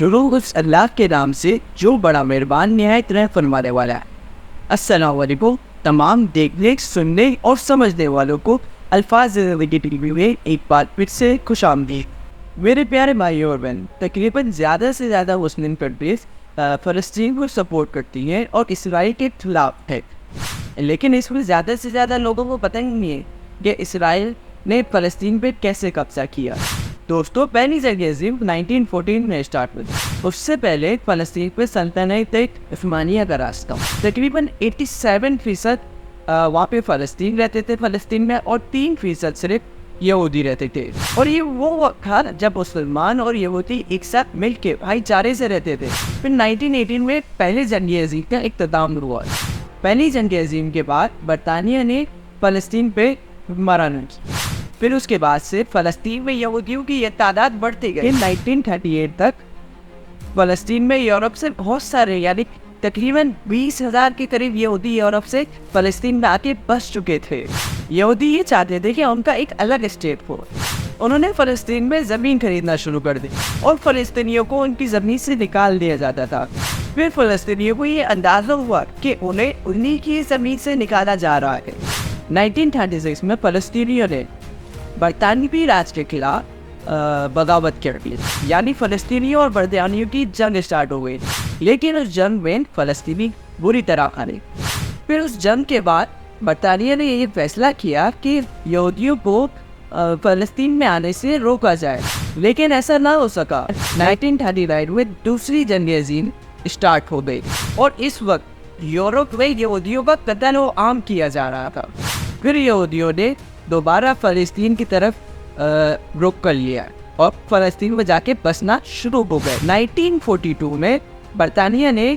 شروع اس اللہ کے نام سے جو بڑا مہربان نہایت رحم فرمانے والا ہے۔ السلام علیکم تمام دیکھنے سننے اور سمجھنے والوں کو الفاظ زندگی ٹی وی میں ایک بار پھر سے خوش آمدید۔ میرے پیارے بھائی اور بہن، تقریباً زیادہ سے زیادہ مسلم کنٹریز فلسطین کو سپورٹ کرتی ہیں اور اسرائیل کے خلاف ہے، لیکن اس میں زیادہ سے زیادہ لوگوں کو پتہ ہی نہیں ہے کہ اسرائیل نے فلسطین پہ کیسے قبضہ کیا۔ دوستو، پہلی جنگ عظیم 1914 میں اسٹارٹ ہوئی۔ اس سے پہلے فلسطین پہ سلطنت عثمانیہ کا راج تھا۔ تقریباً 87% وہاں پہ فلسطین رہتے تھے فلسطین میں، اور 3% صرف یہودی رہتے تھے۔ اور یہ وہ وقت تھا جب مسلمان اور یہودی ایک ساتھ مل کے بھائی چارے سے رہتے تھے۔ پھر 1918 میں پہلے جنگ عظیم کا اختتام ہوا۔ پہلی جنگ عظیم کے بعد برطانیہ نے فلسطین پہ حکمرانی کی۔ پھر اس کے بعد سے فلسطین میں یہودیوں کی یہ تعداد بڑھتی گئی۔ 1938 تک فلسطین میں یورپ سے بہت سارے، یعنی تقریباً 20,000 کے قریب یہودی یورپ سے فلسطین میں آ کے بس چکے تھے۔ یہودی یہ چاہتے تھے کہ ان کا ایک الگ اسٹیٹ ہو۔ انہوں نے فلسطین میں زمین خریدنا شروع کر دی اور فلسطینیوں کو ان کی زمین سے نکال دیا جاتا تھا۔ پھر فلسطینیوں کو یہ اندازہ ہوا کہ انہیں کی زمین سے نکالا جا رہا ہے۔ 1936 میں فلسطینیوں نے برطانوی راج کے خلاف بغاوت کر دی، یعنی فلسطینیوں اور برطانیوں کی جنگ اسٹارٹ ہو گئی، لیکن اس جنگ میں فلسطینی بری طرح ہارے۔ پھر اس جنگ کے بعد برطانیہ نے یہ فیصلہ کیا کہ یہودیوں کو فلسطین میں آنے سے روکا جائے، لیکن ایسا نہ ہو سکا۔ 1939 میں دوسری جنگ عظیم اسٹارٹ ہو گئی، اور اس وقت یورپ میں یہودیوں کا قتل عام کیا جا رہا تھا۔ پھر یہودیوں نے دوبارہ فلسطین کی طرف رخ کر لیا اور فلسطین میں جا کے بسنا شروع ہو گئے۔ 1942 میں برطانیہ نے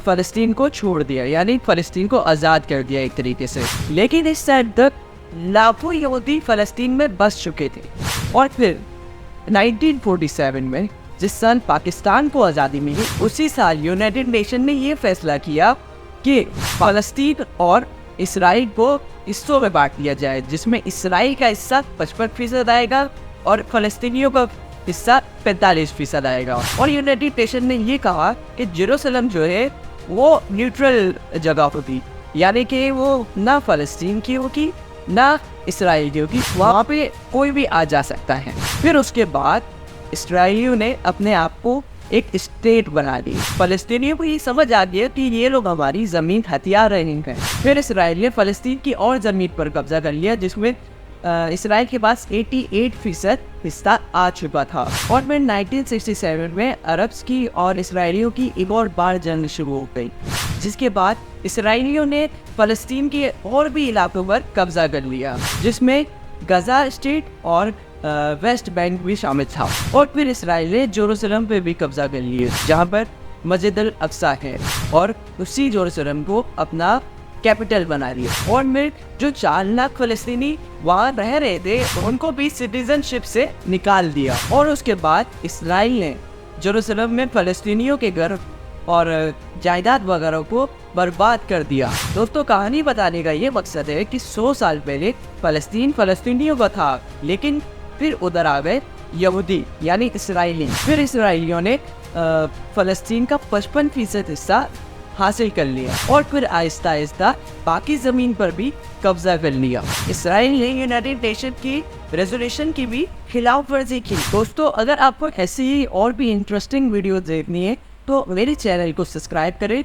فلسطین کو چھوڑ دیا، یعنی فلسطین کو آزاد کر دیا ایک طریقے سے، لیکن اس ٹائم تک لاکھوں یہودی فلسطین میں بس چکے تھے۔ اور پھر 1947 میں جس سال پاکستان کو آزادی ملی، اسی سال یونائٹڈ نیشن نے یہ فیصلہ کیا کہ فلسطین اور اسرائیل کو حصوں میں بانٹ دیا جائے، جس میں اسرائیل کا حصہ 55% آئے گا اور فلسطینیوں کا حصہ 45% آئے گا۔ اور یونائٹڈ نیشن نے یہ کہا کہ جیروسلم جو ہے وہ نیوٹرل جگہ ہوگی، یعنی کہ وہ نہ فلسطین کی ہوگی نہ اسرائیل کی ہوگی، وہاں پہ کوئی بھی آ جا سکتا ہے۔ پھر اس کے بعد اسرائیلیوں نے اپنے آپ کو ایک اسٹیٹ بنا دی۔ فلسطینیوں کو یہ سمجھ آ گیا کہ یہ لوگ ہماری زمین ہتھیا رہے ہیں۔ پھر اسرائیل نے فلسطین کی اور زمین پر قبضہ کر لیا، جس میں اسرائیل کے پاس 88% حصہ آ چکا تھا۔ اور پھر 1967 میں عربز کی اور اسرائیلیوں کی ایک اور بار جنگ شروع ہو گئی، جس کے بعد اسرائیلیوں نے فلسطین کے اور بھی علاقوں پر قبضہ کر لیا، جس میں غزہ اسٹیٹ اور ویسٹ بینک بھی شامل تھا۔ اور پھر اسرائیل نے جیروسلم پہ بھی قبضہ کر لیا، جہاں پر مسجد الاقصی ہے، اور اسی جیروسلم کو اپنا کیپٹل بنا لیا۔ اور پھر جو 4 لاکھ فلسطینی وہاں رہ رہے تھے ان کو بھی سٹیزن شپ سے نکال دیا۔ اور اس کے بعد اسرائیل نے جیروسلم میں فلسطینیوں کے گھر اور جائیداد وغیرہ کو برباد کر دیا۔ دوستو، کہانی بتانے کا یہ مقصد ہے کہ 100 سال پہلے فلسطین فلسطینیوں کا تھا، لیکن پھر ادھر آ گئے یہودی، یعنی اسرائیلی۔ پھر اسرائیلیوں نے فلسطین کا 55% حصہ حاصل کر لیا، اور پھر آہستہ آہستہ باقی زمین پر بھی قبضہ کر لیا۔ اسرائیل نے یونائٹڈ نیشن کی ریزولوشن کی بھی خلاف ورزی کی۔ دوستو، اگر آپ کو ایسی ہی اور بھی انٹرسٹنگ ویڈیوز دیکھنی ہے تو میرے چینل کو سبسکرائب کریں